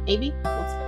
Maybe. We'll see.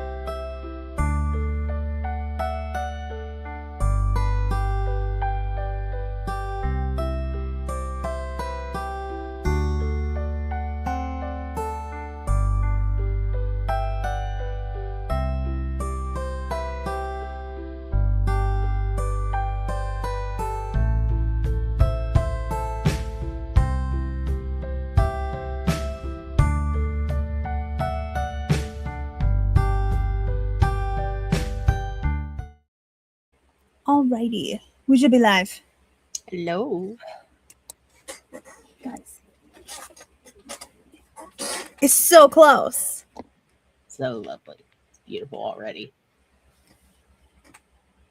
Alrighty, we should be live. Hello. Guys. It's so close. So lovely. It's beautiful already.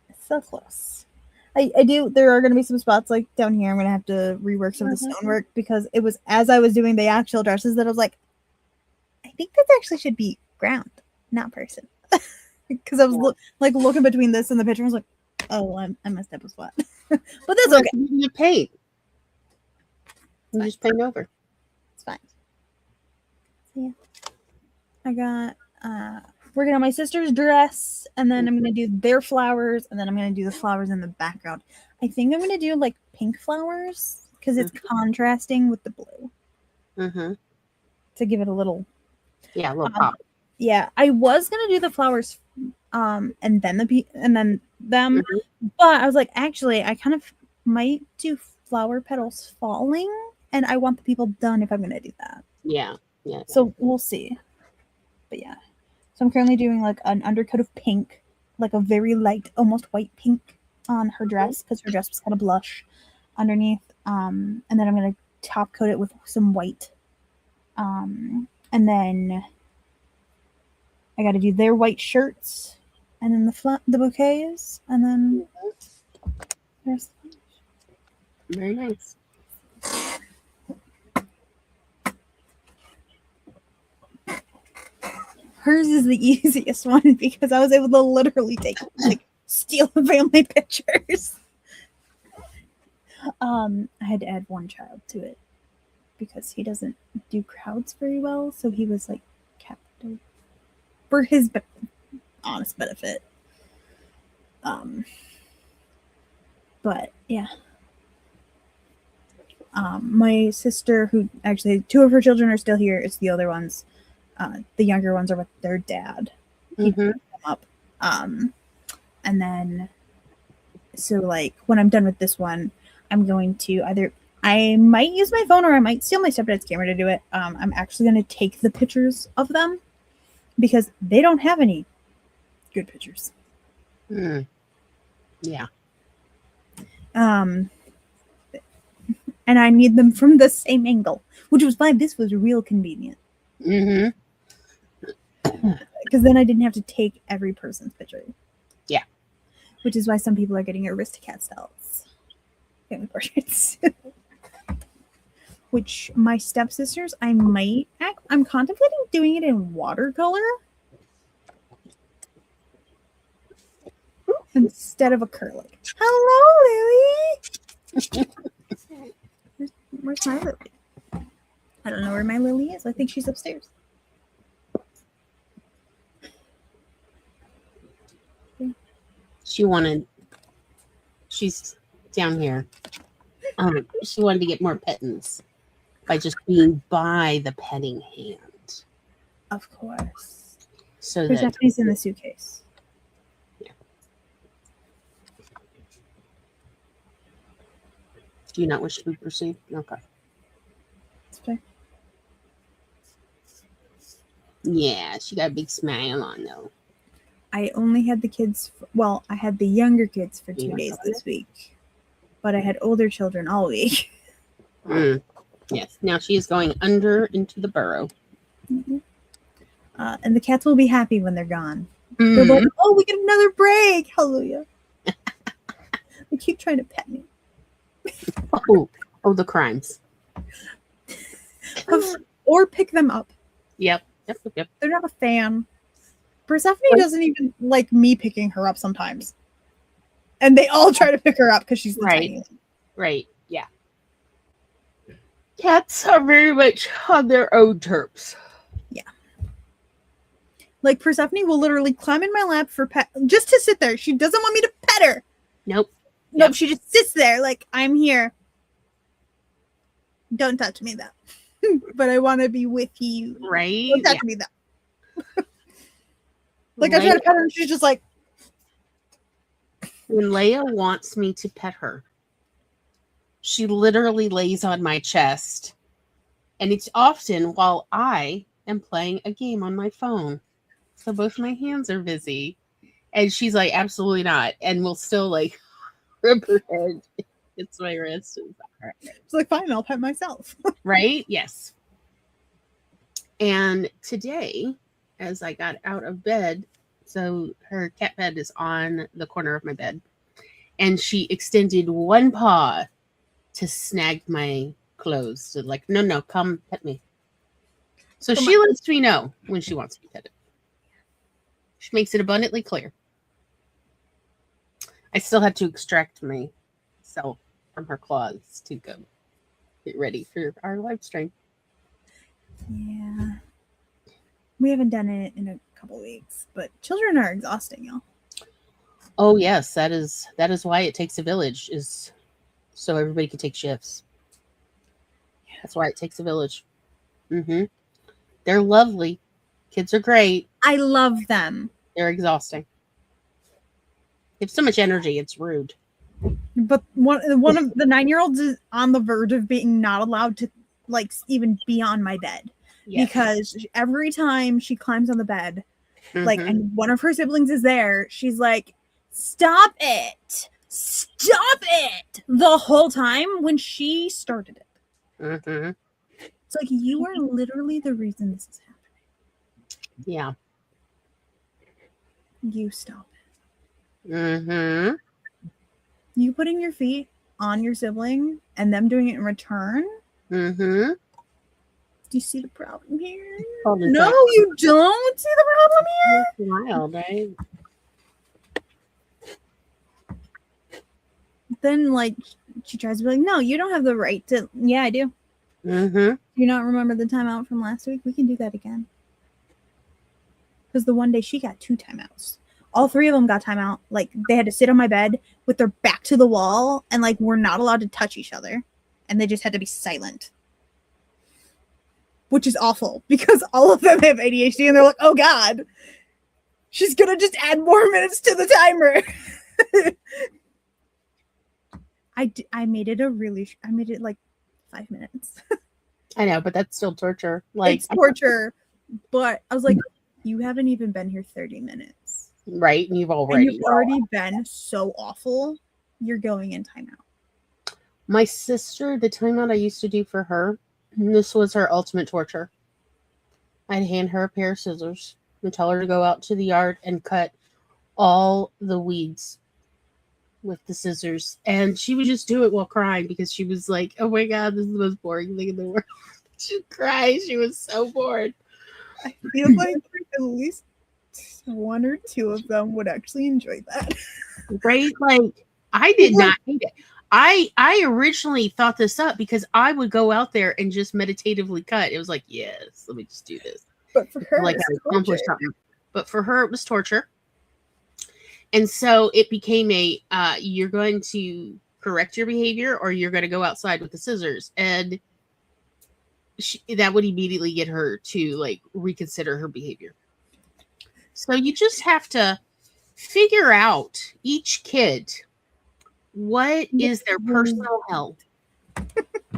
It's so close. I do. There are going to be some spots like down here. I'm going to have to rework some of the stonework because it was as I was doing the actual dresses that I was like, I think this actually should be ground, not person. Because I was looking between this and the picture. I was like, oh, I messed up a spot. But that's okay. You paint. You just paint over. It's fine. So, yeah. I got working on my sister's dress, and then I'm going to do their flowers, and then I'm going to do the flowers in the background. I think I'm going to do like pink flowers because it's contrasting with the blue. To give it a little... Yeah, a little pop. Yeah, I was going to do the flowers and then them, but I was like, actually, I kind of might do flower petals falling, and I want the people done if I'm going to do that. Yeah. So we'll see. But yeah. So I'm currently doing like an undercoat of pink, like a very light, almost white pink on her dress because her dress was kind of blush underneath. And then I'm going to top coat it with some white. And then I got to do their white shirts and then the bouquets and then there's very nice. Hers is the easiest one because I was able to literally steal the family pictures. I had to add one child to it because he doesn't do crowds very well, so he was like kept for his honest benefit. But yeah. My sister, who actually 2 of her children are still here, it's the other ones. The younger ones are with their dad. He picked them up. And then, so like when I'm done with this one, I'm going to I might use my phone or I might steal my stepdad's camera to do it. I'm actually going to take the pictures of them because they don't have any good pictures. Yeah. And I need them from the same angle, which was why this was real convenient. Because then I didn't have to take every person's picture. Yeah. Which is why some people are getting Aristocats dolls. Family portraits. Which my stepsisters, I'm contemplating doing it in watercolor. Instead of acrylic. Hello, Lily! Where's my Lily? I don't know where my Lily is. I think she's upstairs. She's down here. She wanted to get more pettings by just being by the petting hand. Of course. So there's Japanese in the suitcase. Yeah. Do you not wish to be perceived? Okay. That's fair. Yeah, she got a big smile on though. I only had the kids. I had the younger kids for 2 days this week, but I had older children all week. Yes. Now she is going under into the burrow. And the cats will be happy when they're gone. They're like, oh, we get another break. Hallelujah. They keep trying to pet me. Oh, the crimes. Or pick them up. Yep. They're not a fan. Persephone doesn't even like me picking her up sometimes. And they all try to pick her up because she's the tiny one. Right. Yeah. Cats are very much on their own terms. Yeah. Like Persephone will literally climb in my lap for pet, just to sit there. She doesn't want me to pet her. Nope. Nope. Yep. She just sits there like, I'm here. Don't touch me though. But I want to be with you. Right? Don't touch me though. Like I try to pet her and she's just like. When Leia wants me to pet her, she literally lays on my chest. And it's often while I am playing a game on my phone. So both my hands are busy. And she's like, absolutely not. And we'll still like rub her head. It's my wrist. It's like, fine, I'll pet myself. Right? Yes. And today, as I got out of bed, so her cat bed is on the corner of my bed, and she extended one paw to snag my clothes. So like, no, come pet me. So she lets me know when she wants to be petted. She makes it abundantly clear. I still had to extract myself from her claws to go get ready for our live stream. Yeah. We haven't done it in a couple weeks, but children are exhausting, y'all. Oh yes, that is why it takes a village, is so everybody can take shifts. That's why it takes a village. Mm-hmm. They're lovely. Kids are great. I love them. They're exhausting. They have so much energy, it's rude. But one of the 9-year-olds is on the verge of being not allowed to like even be on my bed. Yes. Because every time she climbs on the bed, like, and one of her siblings is there, she's like, stop it, the whole time when she started it. It's like, you are literally the reason this is happening. Yeah. You stop it. You putting your feet on your sibling and them doing it in return. Do you see the problem here? No, you don't see the problem here. It's wild, right? Then, like, she tries to be like, no, you don't have the right to. Yeah, I do. Do you not remember the timeout from last week? We can do that again. Because the one day she got 2 timeouts. All 3 of them got timeout. Like, they had to sit on my bed with their back to the wall and, like, we're not allowed to touch each other. And they just had to be silent. Which is awful because all of them have ADHD and they're like, oh God, she's going to just add more minutes to the timer. I made it like 5 minutes. I know, but that's still torture. Like, it's torture. But I was like, you haven't even been here 30 minutes. Right. And you've already been so awful. You're going in timeout. My sister, the timeout I used to do for her, this was her ultimate torture. I'd hand her a pair of scissors and tell her to go out to the yard and cut all the weeds with the scissors. And she would just do it while crying because she was like, oh my God, this is the most boring thing in the world. She'd cry. She was so bored. I feel like at least 1 or 2 of them would actually enjoy that. Right? Like, I did not hate it. I originally thought this up because I would go out there and just meditatively cut. It was like, yes, let me just do this. But for her, like I accomplished something. But for her, it was torture. And so it became you're going to correct your behavior or you're going to go outside with the scissors. And that would immediately get her to like reconsider her behavior. So you just have to figure out each kid. What is their personal hell?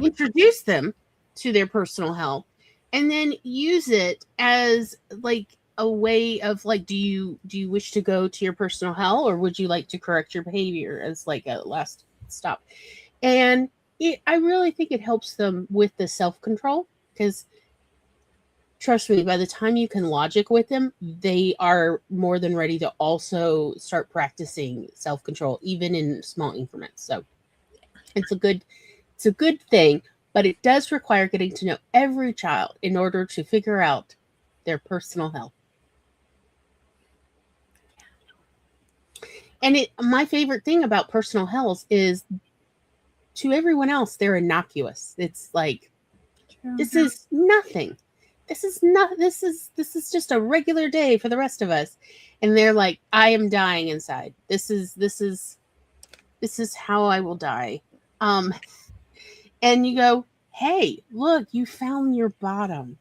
Introduce them to their personal hell and then use it as like a way of like, do you wish to go to your personal hell or would you like to correct your behavior as like a last stop? And I really think it helps them with the self-control because trust me, by the time you can logic with them, they are more than ready to also start practicing self-control, even in small increments. So it's a good thing, but it does require getting to know every child in order to figure out their personal health. And my favorite thing about personal health is to everyone else, they're innocuous. It's like, this is nothing. this is not this is just a regular day for the rest of us. And they're like, I am dying inside. This is how I will die. Um, and you go, hey, look, you found your bottom.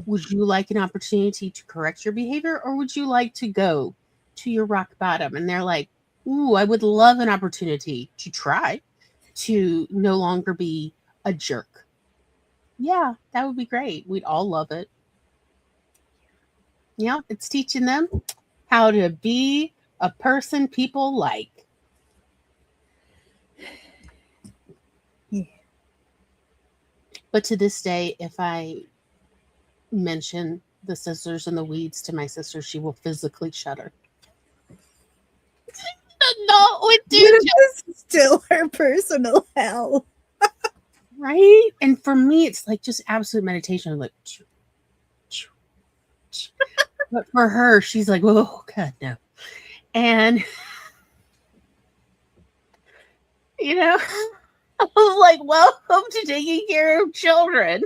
Would you like an opportunity to correct your behavior, or would you like to go to your rock bottom? And they're like, ooh, I would love an opportunity to try to no longer be a jerk. Yeah, that would be great. We'd all love it. Yeah, it's teaching them how to be a person people like. Yeah. But to this day, if I mention the scissors and the weeds to my sister, she will physically shudder. No, it do, This is still her personal hell. right? And for me, it's like just absolute meditation. Like, choo, choo, choo. But for her, she's like, oh God, no. And you know, I was like, welcome to taking care of children.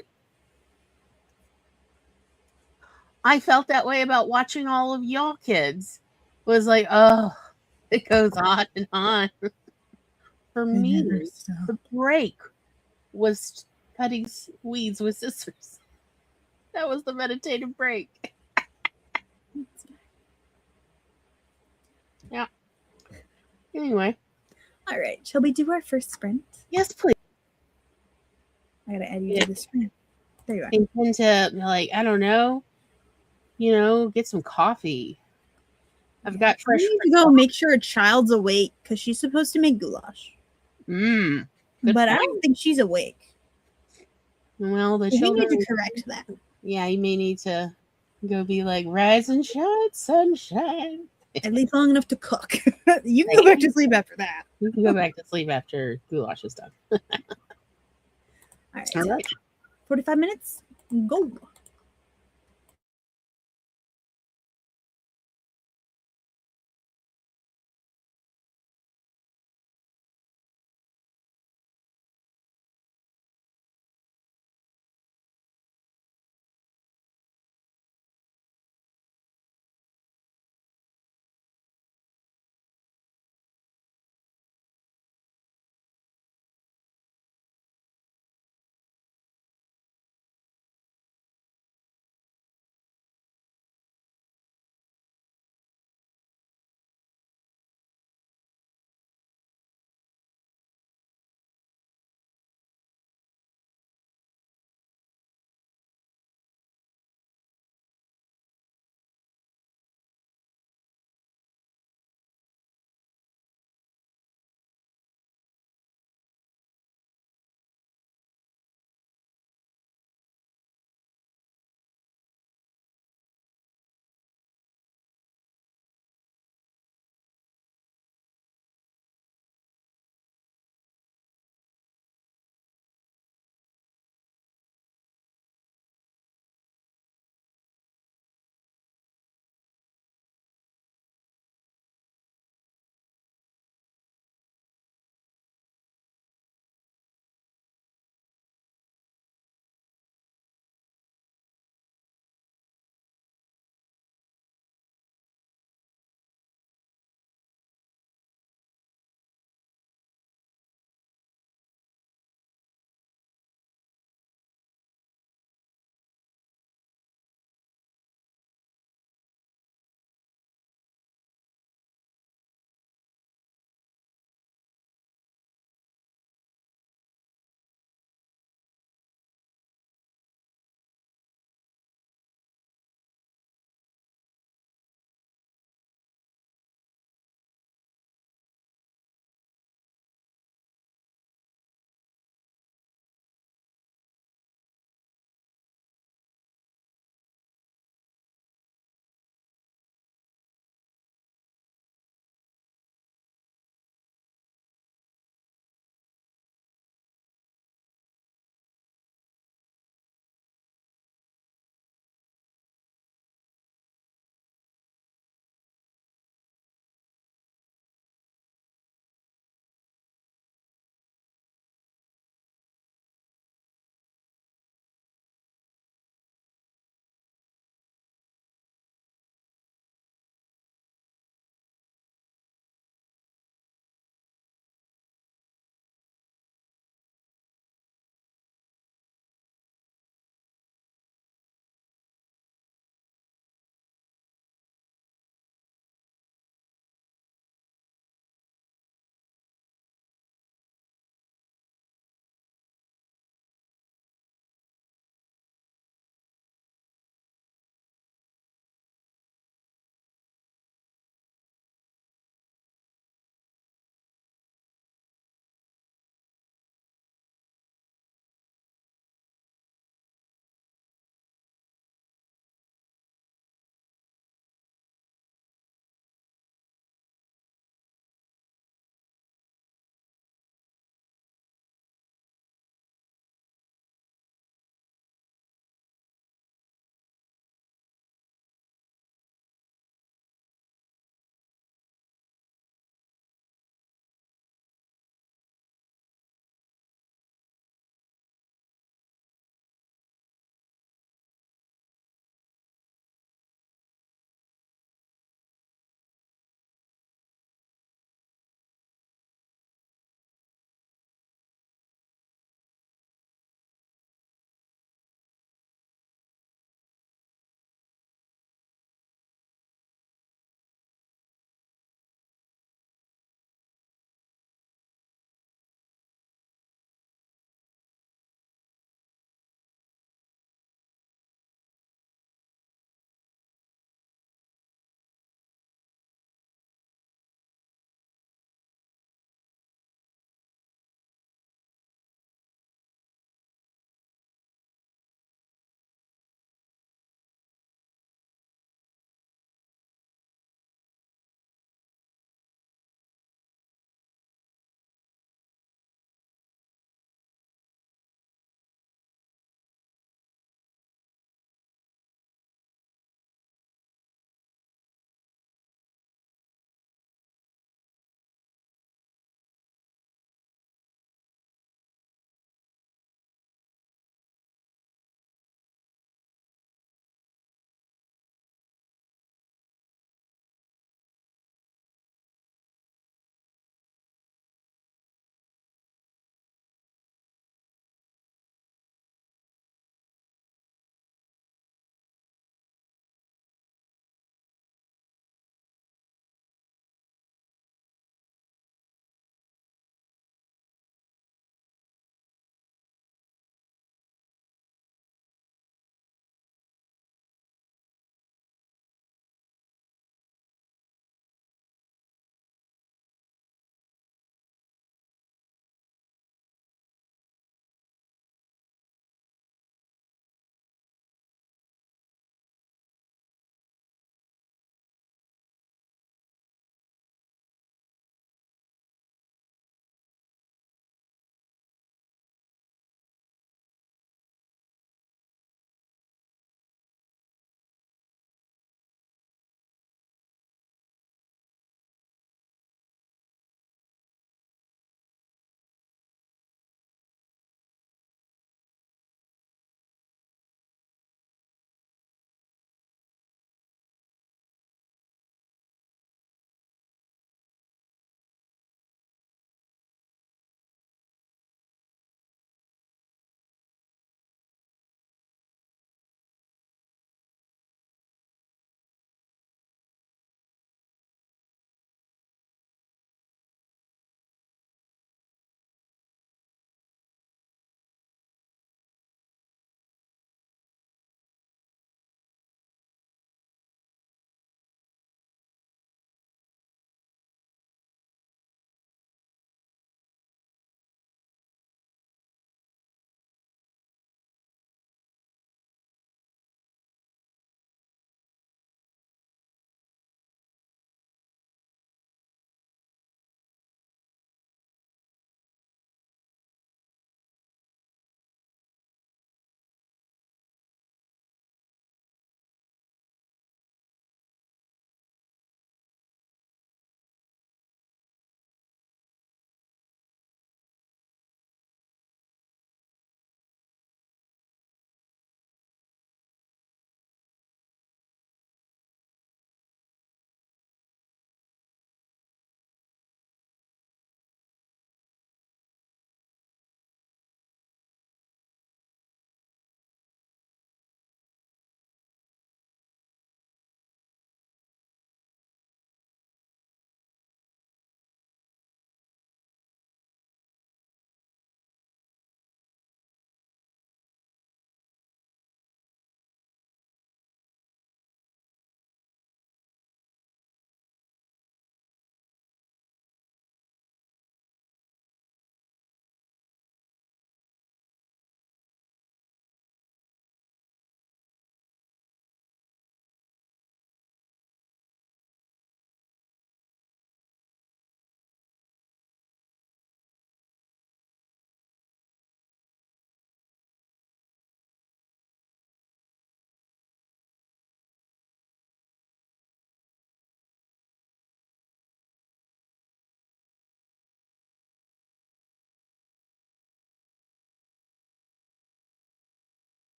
I felt that way about watching all of y'all kids. It was like, oh, it goes on and on. For It never me, stops. the break was cutting weeds with scissors. That was the meditative break. Yeah. Anyway, All right, shall we do our first sprint? yes, please. I gotta add you Yeah. to the sprint. There you are. Intend to like, I don't know, get some coffee. I've got We fresh. need to go make sure a child's awake because she's supposed to make goulash. Good But I point. don't think she's awake. Well, the So we children. need to correct that. Yeah, you may need to go be like, rise and shine, sunshine. At least long enough to cook. You can go back to sleep after that. You can go back to sleep after goulash is done. All right. All right. 45 minutes. Go.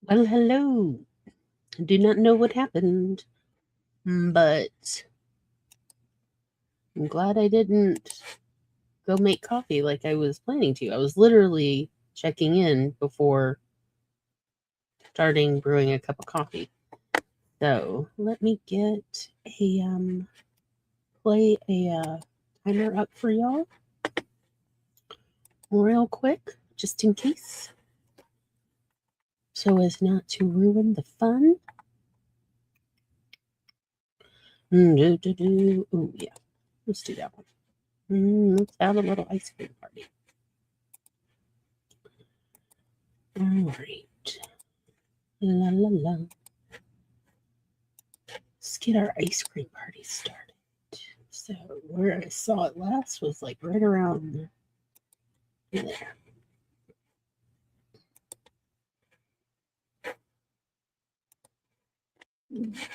Well, hello. Do not know what happened, but I'm glad I didn't go make coffee like I was planning to. I was literally checking in before starting brewing a cup of coffee. So let me get a play a timer up for y'all real quick, just in case, so as not to ruin the fun. Oh yeah, let's do that one. Let's have a little ice cream party. All right. La la la. Let's get our ice cream party started. So where I saw it last was like right around there. There. That's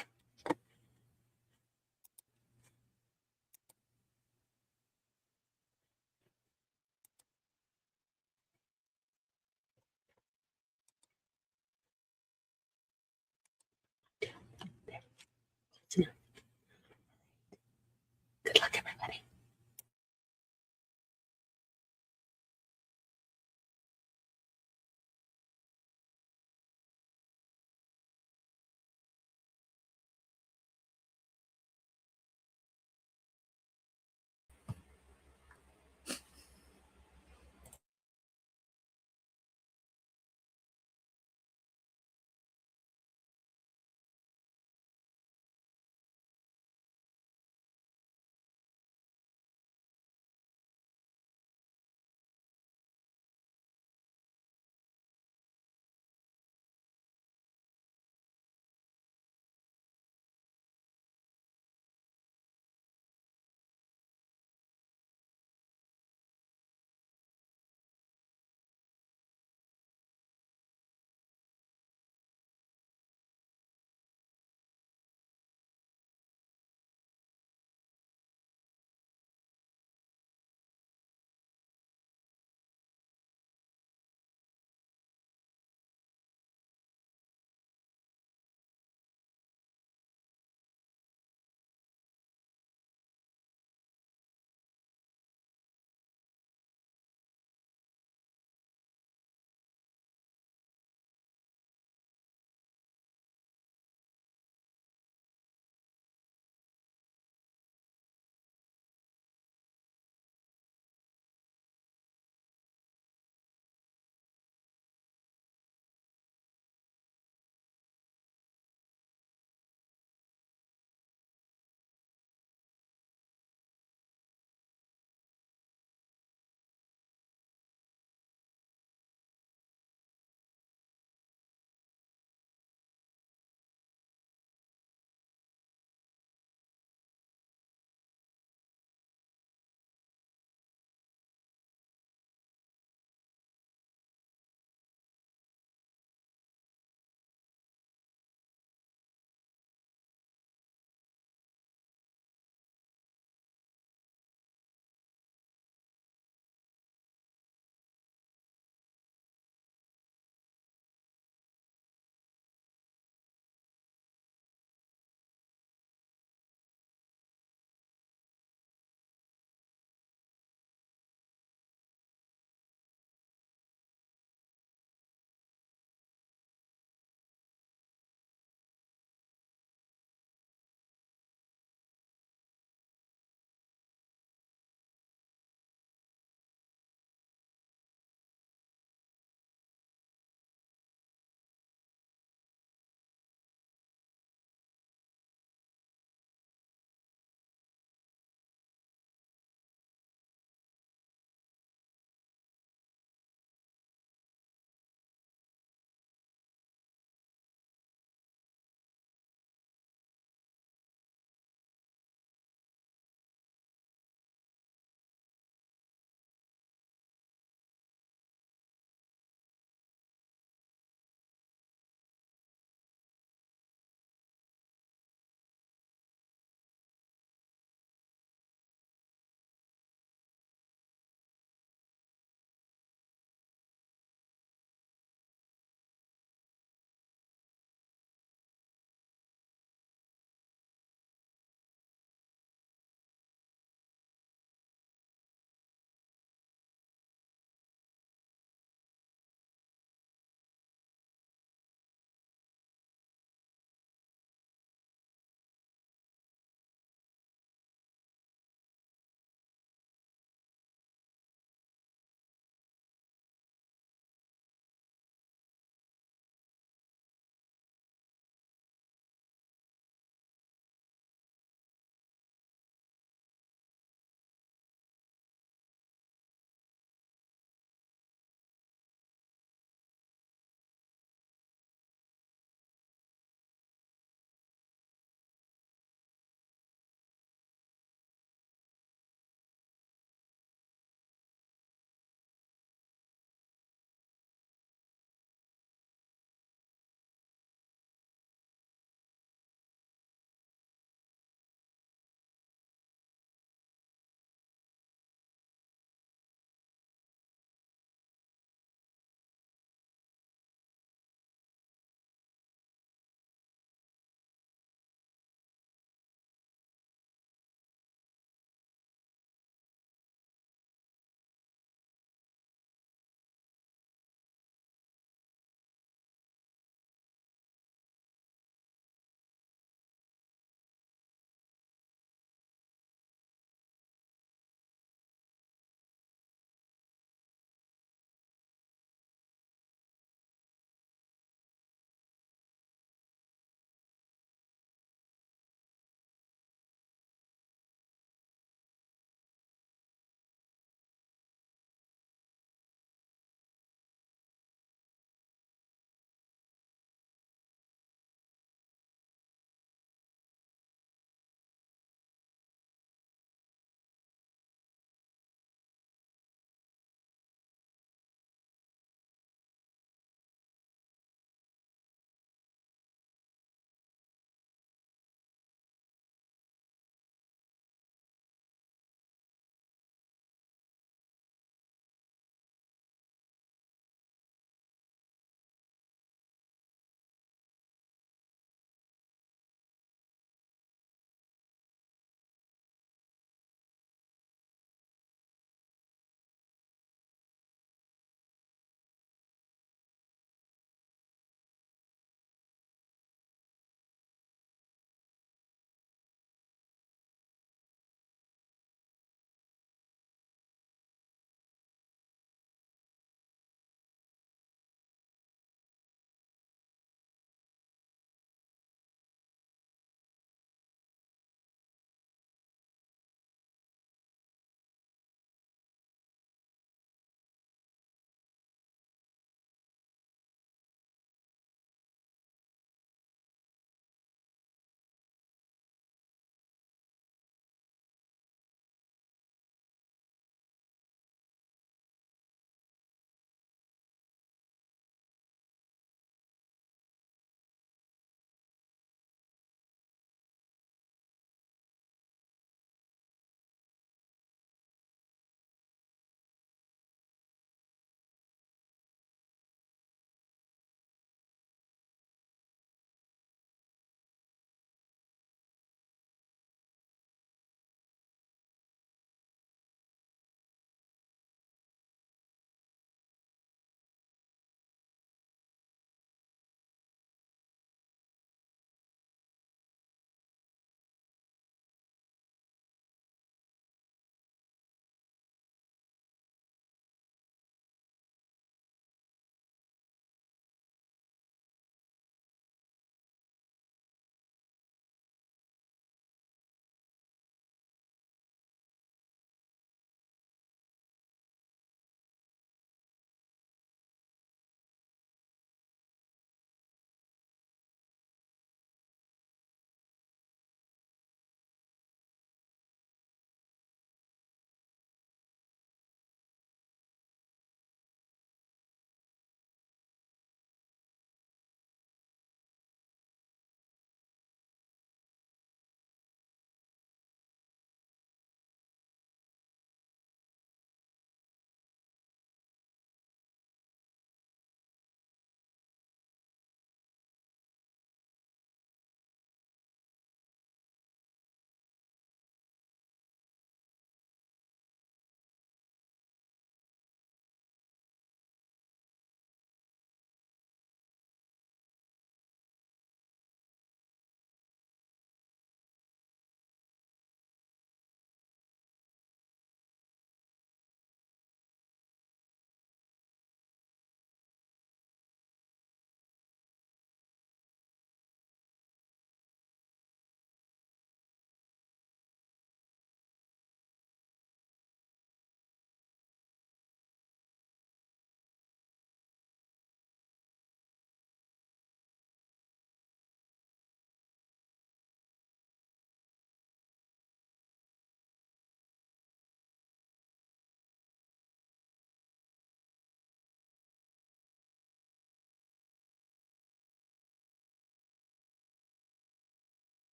enough. Good luck, everybody.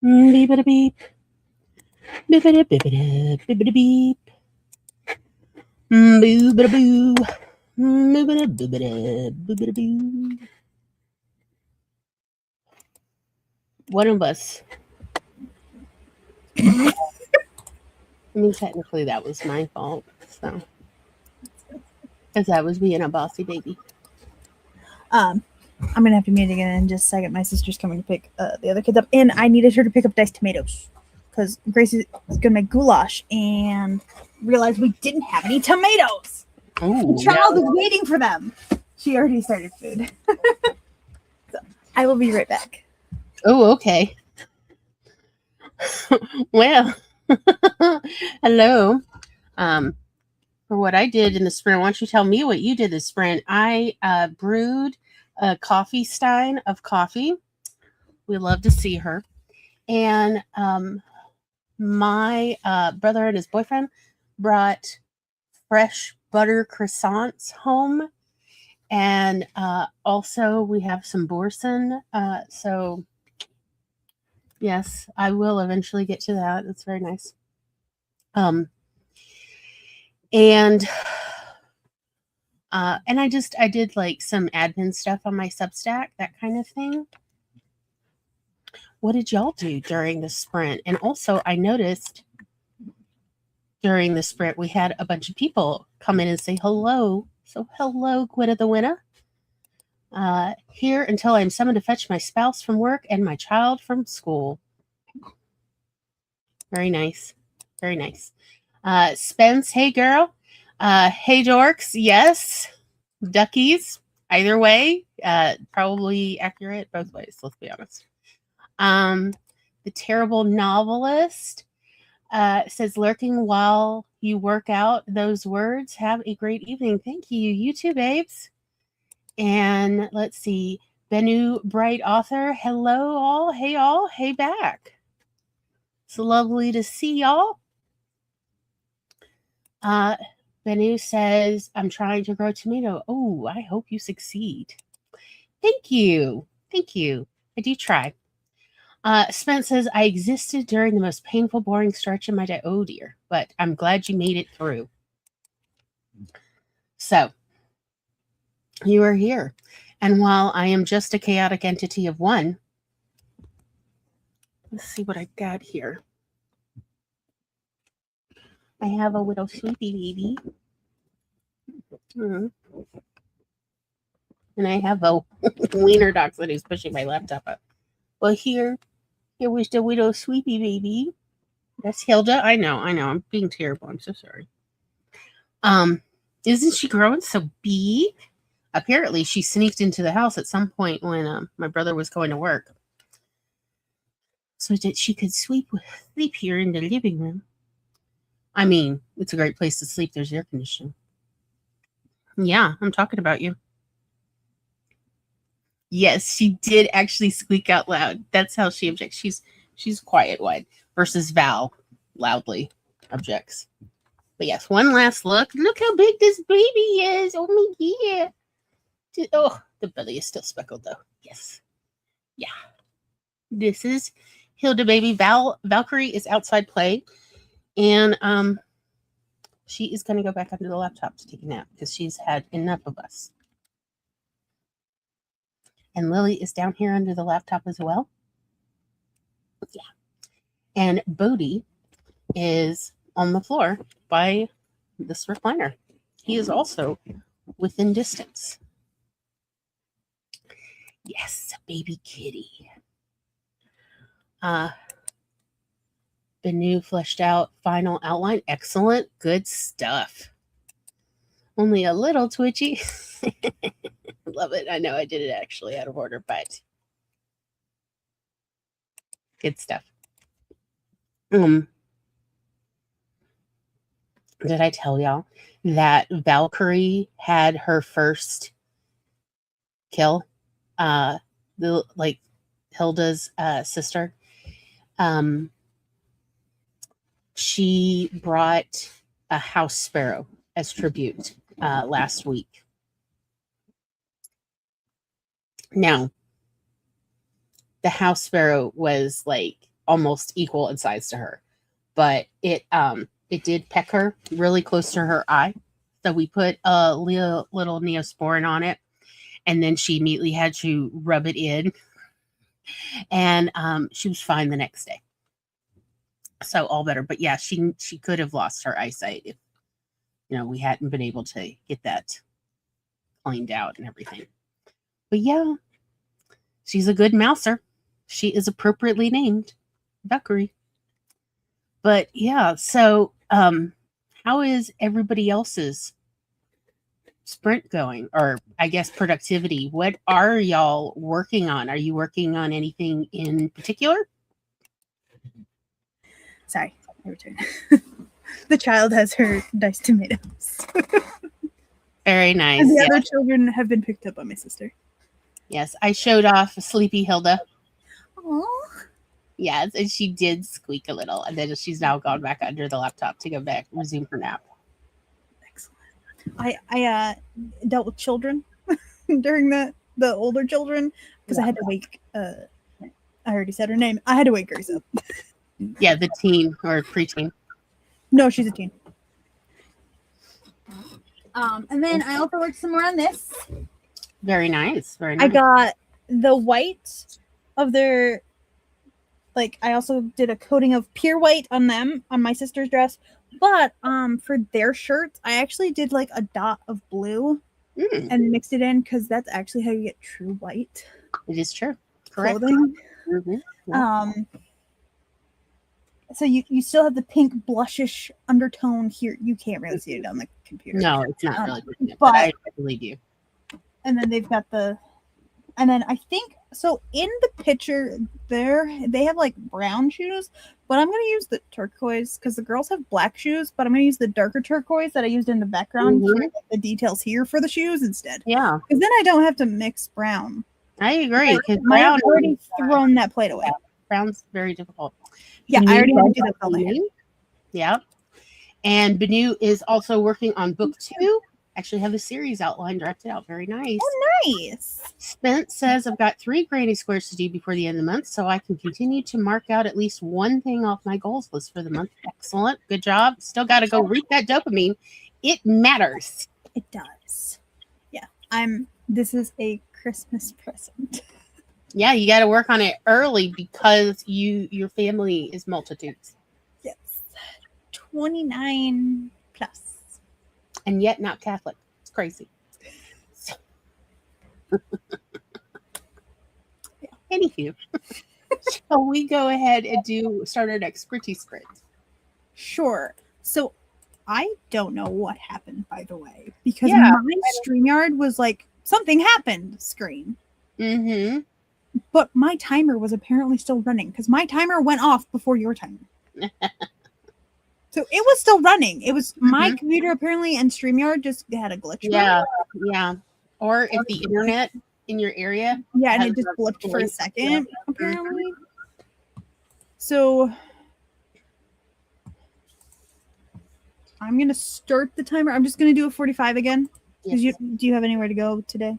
Beep beep. Beep beep beep beep beep. Boo boo boo. One of us. I mean, technically, that was my fault. So, because I was being a bossy baby. I'm gonna have to mute again in just a second. My sister's coming to pick the other kids up, and I needed her to pick up diced tomatoes because Grace is gonna make goulash and realized we didn't have any tomatoes. Oh, The child is waiting for them. She already started food. So I will be right back. oh, okay. Well, hello. For what I did in the sprint, why don't you tell me what you did this sprint? I brewed a coffee stein of coffee. We love to see her. And my brother and his boyfriend brought fresh butter croissants home. And also, we have some Boursin. So, yes, I will eventually get to that. That's very nice. And I did like some admin stuff on my Substack, that kind of thing. What did y'all do during the sprint? And also, I noticed during the sprint we had a bunch of people come in and say hello. So hello, Gwynna the Winner. Here until I'm summoned to fetch my spouse from work and my child from school. Very nice. Very nice. Spence, hey girl. Hey dorks, yes. Duckies, either way. Probably accurate both ways, let's be honest. The terrible novelist says, lurking while you work out those words. Have a great evening. Thank you. You too, babes. And let's see. Benu, bright author. Hello, all. Hey, all. Hey, back. It's lovely to see y'all. Benu says, I'm trying to grow tomato. Oh, I hope you succeed. Thank you. Thank you. I do try. Spence says, I existed during the most painful, boring stretch in my day. Oh, dear. But I'm glad you made it through. So, you are here. And while I am just a chaotic entity of one, let's see what I got here. I have a little sleepy baby. Mm-hmm. And I have a wiener dachshund who's pushing my laptop up. Well, here was the little sleepy baby. That's Hilda. I know. I'm being terrible. I'm so sorry. Isn't she growing so big? Apparently, she sneaked into the house at some point when my brother was going to work, so that she could sleep here in the living room. I mean, it's a great place to sleep. There's air conditioning. Yeah, I'm talking about you. Yes, she did actually squeak out loud. That's how she objects. She's quiet one versus Val loudly objects. But yes, one last look. Look how big this baby is. Oh my god. Oh, the belly is still speckled though. Yes. Yeah. This is Hilda baby. Valkyrie is outside playing. And she is going to go back under the laptop to take a nap because she's had enough of us. And Lily is down here under the laptop as well. Yeah. And Bodhi is on the floor by this recliner. He is also within distance. Yes, baby kitty. The new fleshed out final outline. Excellent. Good stuff. Only a little twitchy. Love it. I know I did it actually out of order, but good stuff. Did I tell y'all that Valkyrie had her first kill? Hilda's sister. She brought a house sparrow as tribute last week. Now, the house sparrow was like almost equal in size to her, but it did peck her really close to her eye. So we put a little Neosporin on it, and then she immediately had to rub it in, and she was fine the next day. So all better. But yeah, she could have lost her eyesight if we hadn't been able to get that cleaned out and everything. But yeah, she's a good mouser. She is appropriately named Valkyrie. But yeah, so how is everybody else's sprint going, or I guess productivity? What are y'all working on? Are you working on anything in particular? Sorry, I returned. The child has her diced tomatoes. Very nice. And the other children have been picked up by my sister. Yes, I showed off Sleepy Hilda. Aww. Yes, and she did squeak a little, and then she's now gone back under the laptop to go back, resume her nap. Excellent. I dealt with children during the older children because I had to wake. I already said her name. I had to wake Grace up. Yeah, the teen or preteen. No, she's a teen. And then I also worked some more on this. Very nice. Very nice. I got the white of their. Like, I also did a coating of pure white on them, on my sister's dress. But for their shirts, I actually did like a dot of blue and mixed it in because that's actually how you get true white. It is true. Correct. Clothing. Mm-hmm. Yeah. So you still have the pink blushish undertone here. You can't really see it on the computer. No, it's not really good, but I believe you. And then they've got and then I think so in the picture they have like brown shoes, but I'm gonna use the turquoise because the girls have black shoes, but I'm gonna use the darker turquoise that I used in the background for the details here for the shoes instead. Yeah, because then I don't have to mix brown. I agree. Because brown I've already thrown that plate away. Brown's very difficult. Yeah, I already had to do that all day. Yeah, and Benu is also working on book 2. Actually have the series outline directed out. Very nice. Oh, nice. Spence says, I've got 3 granny squares to do before the end of the month, so I can continue to mark out at least one thing off my goals list for the month. Excellent. Good job. Still got to go reap that dopamine. It matters. It does. Yeah. This is a Christmas present. Yeah, you got to work on it early because your family is multitudes. Yes. 29 plus. And yet not Catholic. It's crazy. Yeah. Anywho, shall we go ahead and start our next gritty sprint? Sure. So I don't know what happened, by the way, because my StreamYard was like, something happened screen. Mm-hmm. But my timer was apparently still running because my timer went off before your timer. So it was still running. It was my computer apparently, and StreamYard just had a glitch. Yeah, yeah. Or if the internet in your area. Yeah, and it just blipped for a second, apparently. So I'm going to start the timer. I'm just going to do a 45 again. Yes. Do you have anywhere to go today?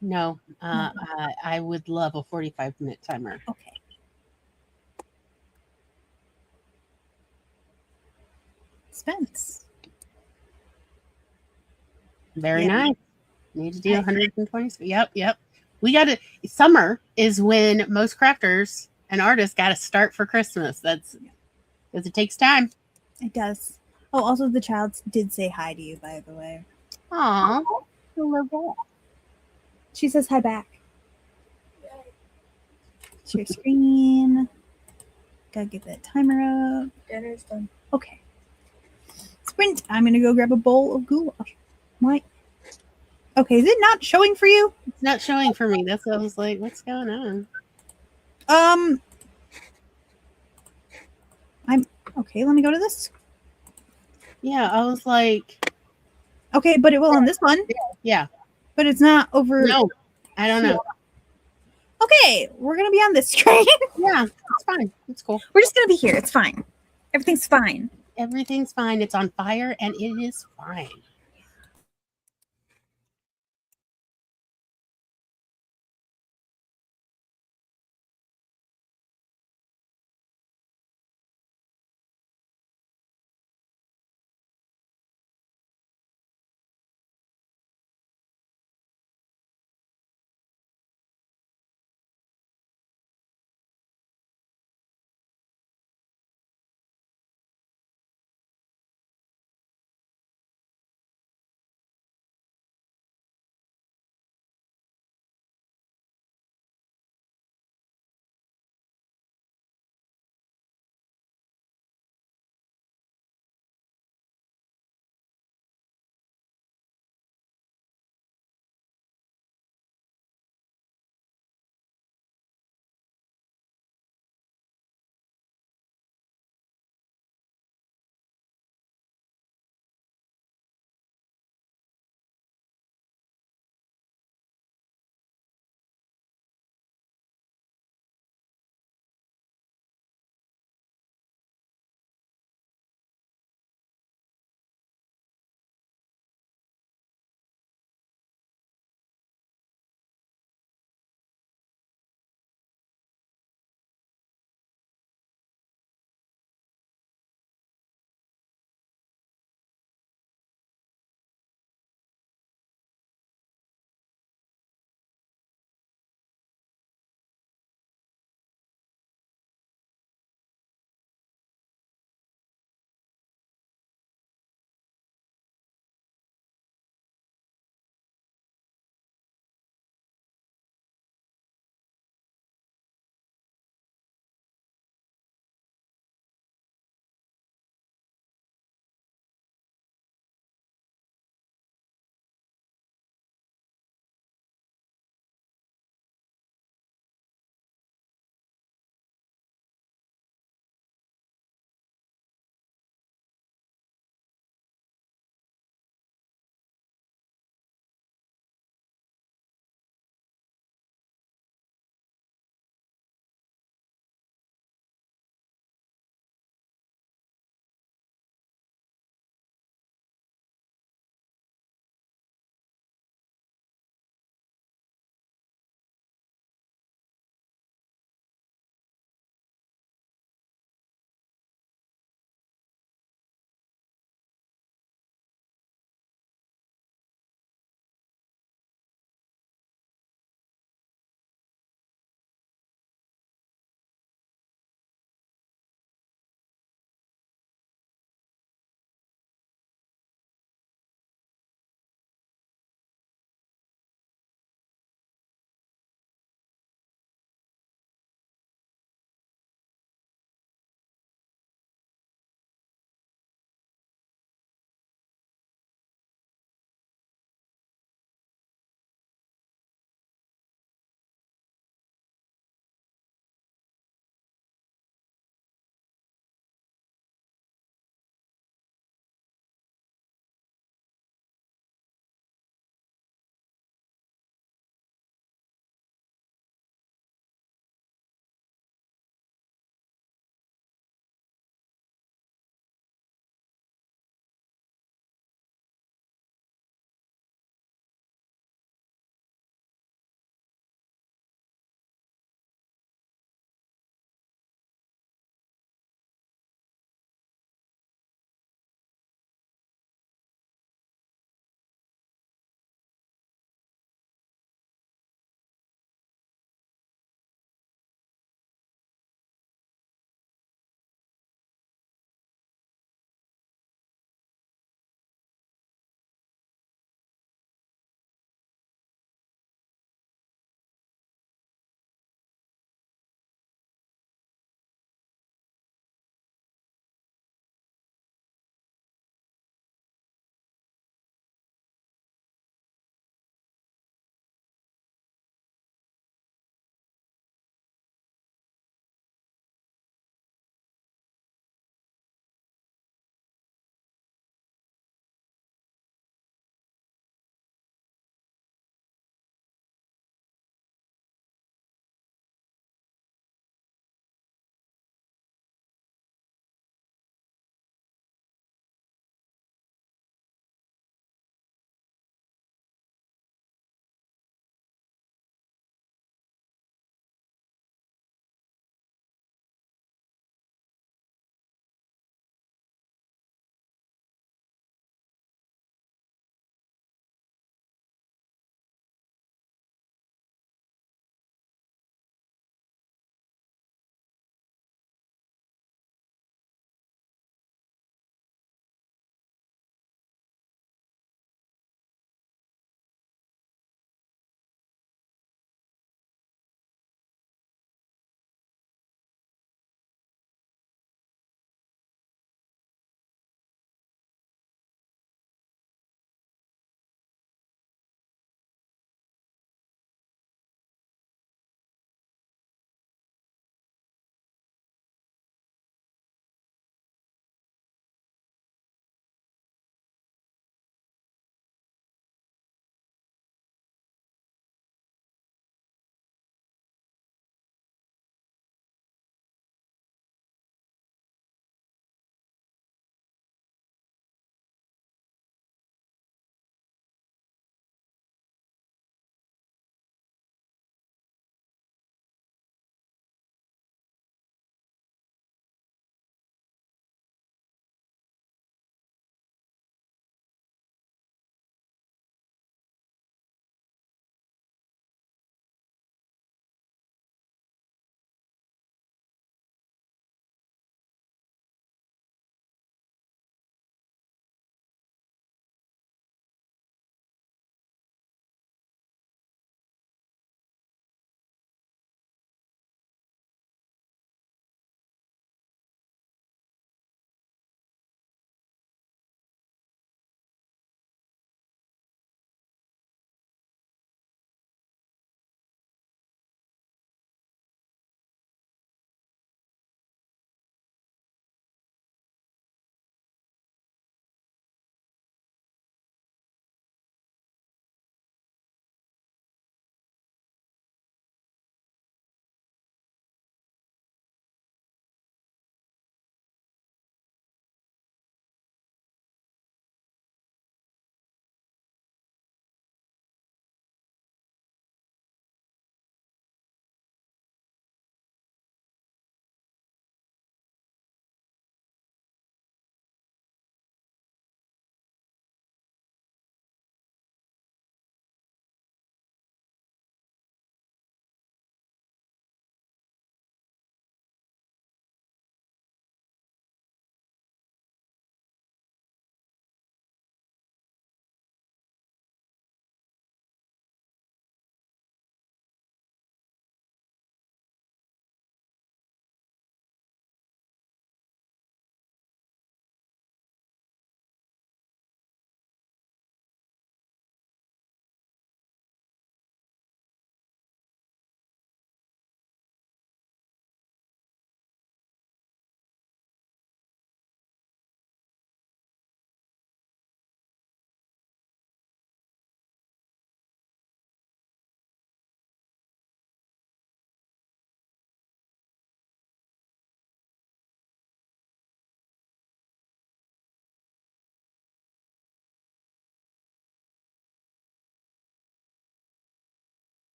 No. I would love a 45-minute timer. Okay. Spence. Very nice. Need to do 120. Yep. We got to. Summer is when most crafters and artists got to start for Christmas. That's because it takes time. It does. Oh, also the child did say hi to you, by the way. Aw, I love that. She says hi back. Share screen. Gotta get that timer up. Dinner's done. Okay. Sprint. I'm gonna go grab a bowl of goulash. Why? Okay, is it not showing for you? It's not showing for me. That's what I was like, what's going on? I'm okay. Let me go to this. Yeah, I was like, okay, but it will on this one. Yeah, but it's not over. No, I don't know. Okay, we're gonna be on this screen. Yeah, it's fine. It's cool. We're just gonna be here. It's fine. Everything's fine. Everything's fine. It's on fire, and it is fine.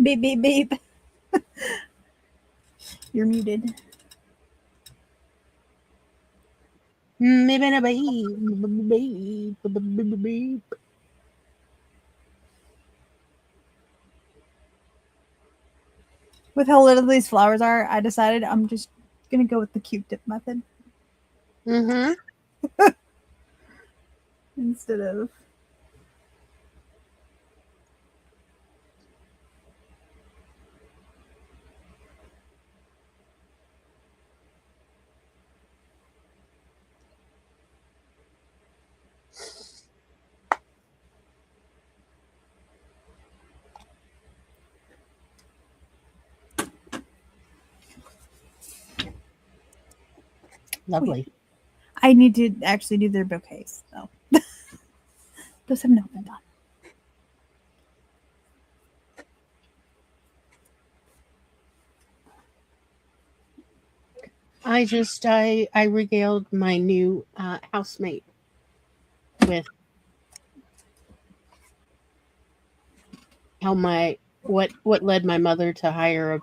Beep, beep, beep. You're muted. With how little these flowers are, I decided I'm just gonna go with the Q-tip method Mm-hmm. instead of. Lovely. I need to actually do their bouquets, though. Those have not been done. I regaled my new housemate with how what led my mother to hire a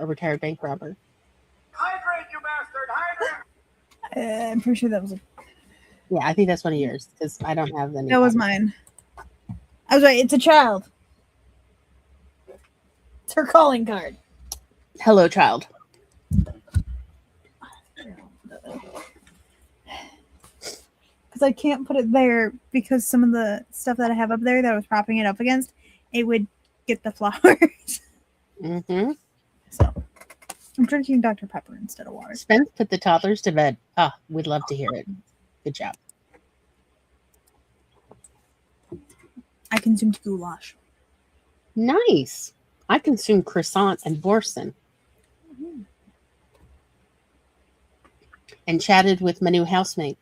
retired bank robber. Hydrate, you bastard! Hydrate! I'm pretty sure that was Yeah, I think that's one of yours because I don't have any. that was mine. I was right. It's a child. It's her calling card. Hello, child. Because I can't put it there because some of the stuff that I have up there that I was propping it up against, it would get the flowers. Mm-hmm. So I'm drinking Dr. Pepper instead of water. Spence put the toddlers to bed. Ah, we'd love to hear it. Good job. I consumed goulash. Nice. I consume croissant and Borson and chatted with my new housemate.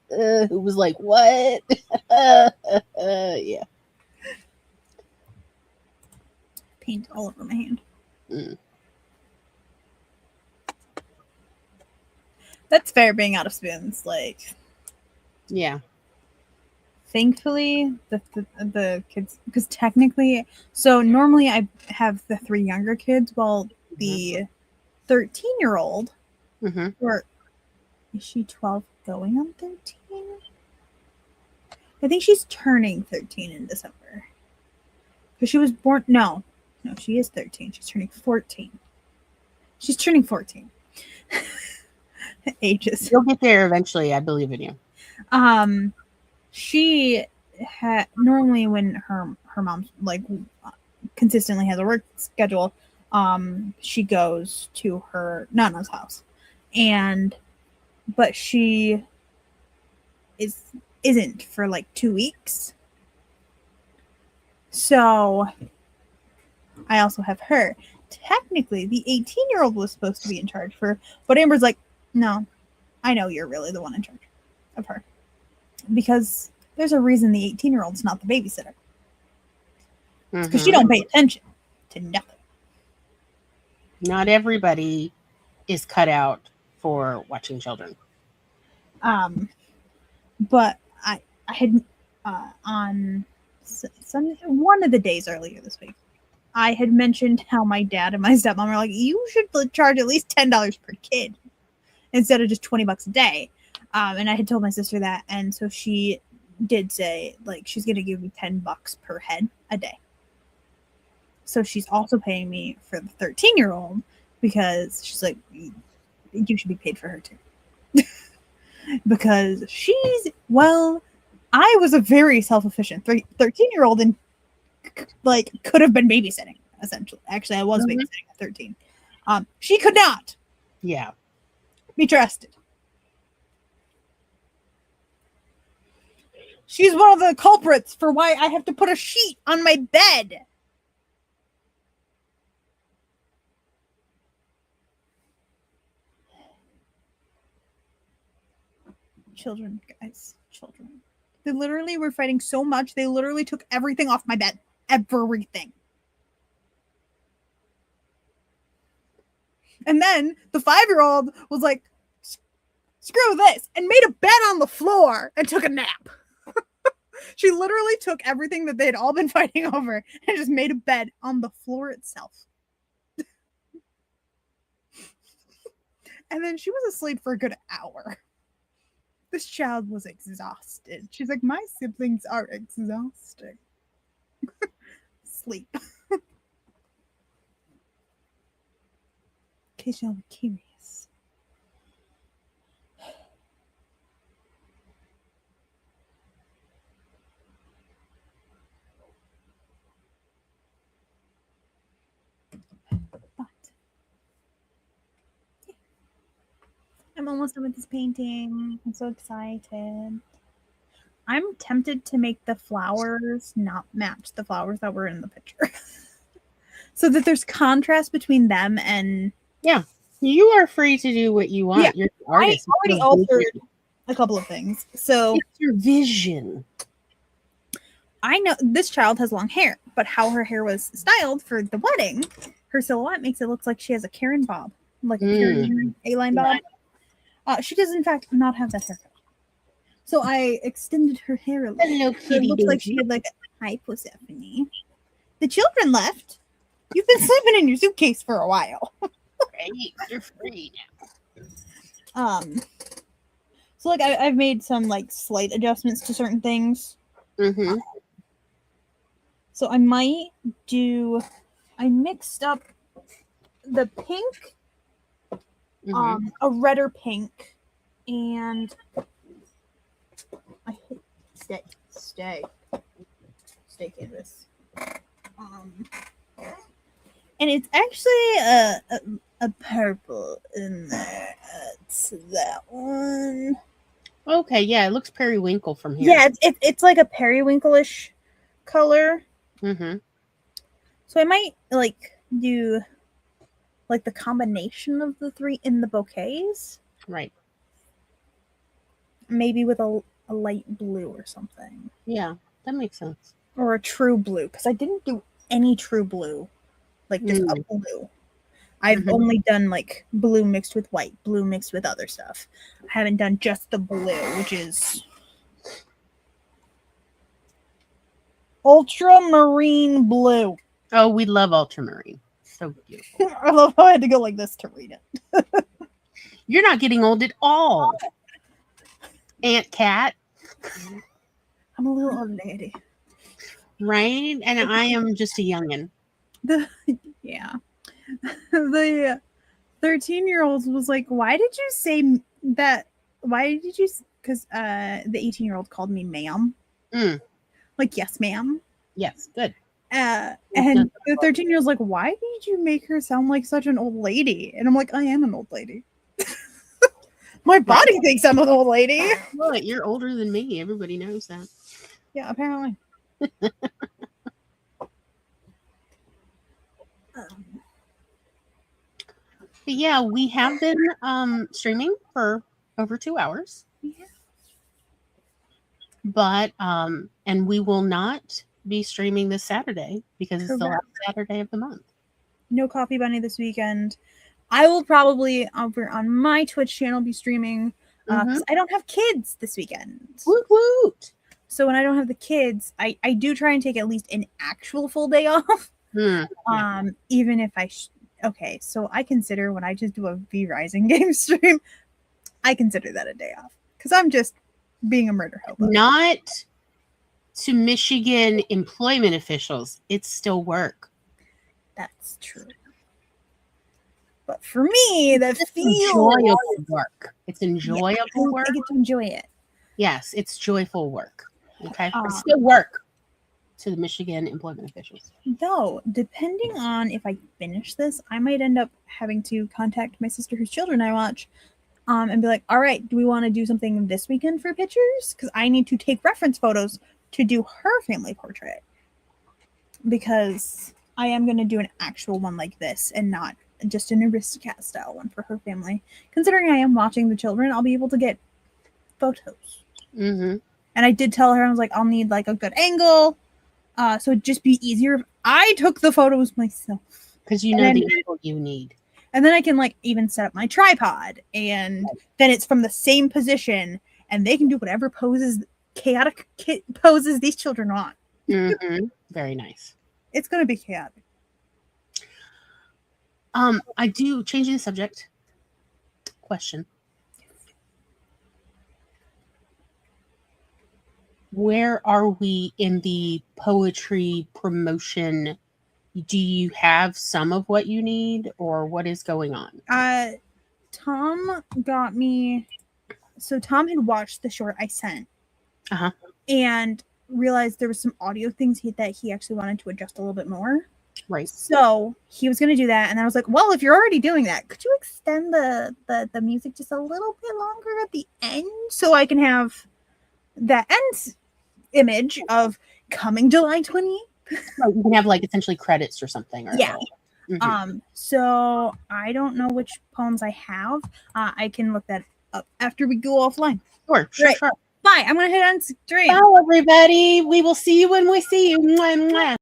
Who was like, what? Yeah. Paint all over my hand. Mm. That's fair being out of spoons. Like, Yeah. thankfully, the kids, because technically, so normally I have the 3 younger kids, while the 13-year-old, Mm-hmm. or is she 12 going on 13? I think she's turning 13 in December. Because she was born, no, she is 13. She's turning 14. She's turning 14. Ages. You'll get there eventually. I believe in you. She had normally when her mom like consistently has a work schedule, she goes to her nana's house, but she isn't for like 2 weeks. So I also have her. Technically, the 18-year-old was supposed to be in charge for, but Amber's like, no, I know you're really the one in charge of her. Because there's a reason the 18-year-old's not the babysitter. Because she don't pay attention to nothing. Not everybody is cut out for watching children. But I had on Sunday, one of the days earlier this week, I had mentioned how my dad and my stepmom are like, you should charge at least $10 per kid instead of just $20 a day. And I had told my sister that, and so she did say like she's gonna give me $10 per head a day. So she's also paying me for the 13-year-old because she's like, you should be paid for her too. Because she's, well, I was a very self-efficient 13-year-old and like could have been babysitting essentially. Actually, I was babysitting at 13. She could not. Yeah. Be trusted. She's one of the culprits for why I have to put a sheet on my bed. Children, guys. Children. They literally were fighting so much, they literally took everything off my bed. Everything. And then the 5-year-old was like, screw this, and made a bed on the floor and took a nap. She literally took everything that they had all been fighting over and just made a bed on the floor itself. And then she was asleep for a good hour. This child was exhausted. She's like, my siblings are exhausting. Sleep. In case y'all were curious. But yeah. I'm almost done with this painting. I'm so excited. I'm tempted to make the flowers not match the flowers that were in the picture. So that there's contrast between them and... Yeah. You are free to do what you want. Yeah, You're the artist. I already altered a couple of things. So it's your vision. I know this child has long hair, but how her hair was styled for the wedding, her silhouette makes it look like she has a Karen bob, like a Karen A-line bob. She does, in fact, not have that haircut. So I extended her hair a little. Hello, So it looks like she had like a hi, Persephone. The children left. You've been sleeping in your suitcase for a while. Right, you're free now. So like I've made some like slight adjustments to certain things. Mm-hmm. So I might do. I mixed up the pink, a redder pink, and I hit stay canvas. And it's actually a purple in there. It's that one. Okay, yeah, it looks periwinkle from here. Yeah, it's like a periwinkle-ish color. Mm-hmm. So I might like do like the combination of the three in the bouquets. Right. Maybe with a light blue or something. Yeah, that makes sense. Or a true blue, because I didn't do any true blue. Like just a blue. I've only done like blue mixed with white, blue mixed with other stuff. I haven't done just the blue, which is ultramarine blue. Oh, we love ultramarine. So beautiful. I love how I had to go like this to read it. You're not getting old at all, Aunt Cat. I'm a little old lady. Right? And I am just a youngin'. Yeah. The 13-year-old was like, why did you say that? Why did you? Because the 18-year-old called me ma'am. Like, yes, ma'am. Yes, good. And the 13-year-old's like, why did you make her sound like such an old lady? And I'm like, I am an old lady. My body thinks I'm an old lady. What? You're older than me. Everybody knows that. Yeah, apparently. But yeah, we have been streaming for over 2 hours. Yeah. But and we will not be streaming this Saturday because it's the last Saturday of the month. No Coffee Bunny this weekend. I will probably over on my Twitch channel be streaming because I don't have kids this weekend. Woot woot. So when I don't have the kids, I do try and take at least an actual full day off. Even if okay, so I consider when I just do a V Rising game stream, I consider that a day off because I'm just being a murder hobo. Not to Michigan employment officials. It's still work. That's true. But for me, that feels enjoyable work. It's enjoyable work. I get to enjoy it. Yes, it's joyful work. Okay, it's still work to the Michigan employment officials. Though, depending on if I finish this, I might end up having to contact my sister whose children I watch, and be like, all right, do we want to do something this weekend for pictures? Because I need to take reference photos to do her family portrait. Because I am going to do an actual one like this and not just an Aristocrat style one for her family. Considering I am watching the children, I'll be able to get photos. And I did tell her, I was like, I'll need like a good angle. So it'd just be easier if I took the photos myself. Because you know the angle you need. And then I can like even set up my tripod. And then it's from the same position. And they can do whatever poses chaotic poses these children want. Very nice. It's going to be chaotic. I do, changing the subject. Question. Where are we in the poetry promotion? Do you have some of what you need, or what is going on? Tom got me. So Tom had watched the short I sent, and realized there was some audio things that he actually wanted to adjust a little bit more. Right. So he was going to do that, and I was like, "Well, if you're already doing that, could you extend the music just a little bit longer at the end so I can have that end image of coming July 20th?" Right, you can have like essentially credits or something. Or, yeah. So I don't know which poems I have. I can look that up after we go offline. Sure. Bye. I'm gonna hit on stream. Bye, everybody. We will see you when we see you. Mwah, mwah.